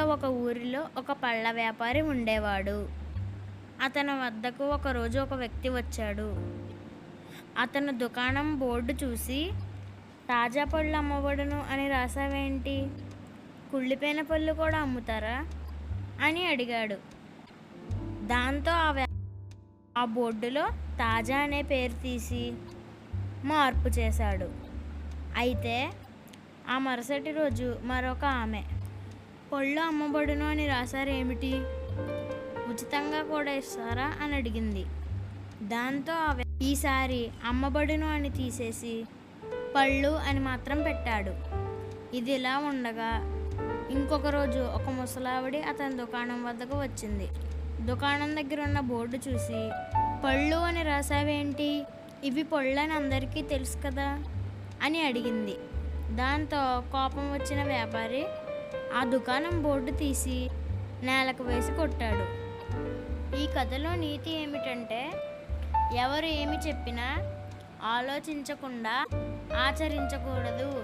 ఒక ఊరిలో ఒక పళ్ళ వ్యాపారి ఉండేవాడు. అతని వద్దకు ఒకరోజు ఒక వ్యక్తి వచ్చాడు. అతను దుకాణం బోర్డు చూసి, తాజా పళ్ళు అమ్మబడును అని రాసావేంటి? కుళ్ళిపోయిన పళ్ళు కూడా అమ్ముతారా అని అడిగాడు. దాంతో ఆ బోర్డులో తాజా అనే పేరు తీసి మార్పు చేశాడు. అయితే ఆ మరుసటి రోజు మరొక ఆమె, పళ్ళు అమ్మబడును అని రాశారేమిటి? ఉచితంగా కూడా ఇస్తారా అని అడిగింది. దాంతో ఈసారి అమ్మబడును అని తీసేసి పళ్ళు అని మాత్రం పెట్టాడు. ఇది ఇలా ఉండగా ఇంకొక రోజు ఒక ముసలావిడి అతని దుకాణం వద్దకు వచ్చింది. దుకాణం దగ్గర ఉన్న బోర్డు చూసి, పళ్ళు అని రాసావేంటి? ఇవి పళ్ళు అని అందరికీ తెలుసు కదా అని అడిగింది. దాంతో కోపం వచ్చిన వ్యాపారి ఆ దుకాణం బోర్డు తీసి నేలకు వేసి కొట్టాడు. ఈ కథలో నీతి ఏమిటంటే, ఎవరు ఏమి చెప్పినా ఆలోచించకుండా ఆచరించకూడదు.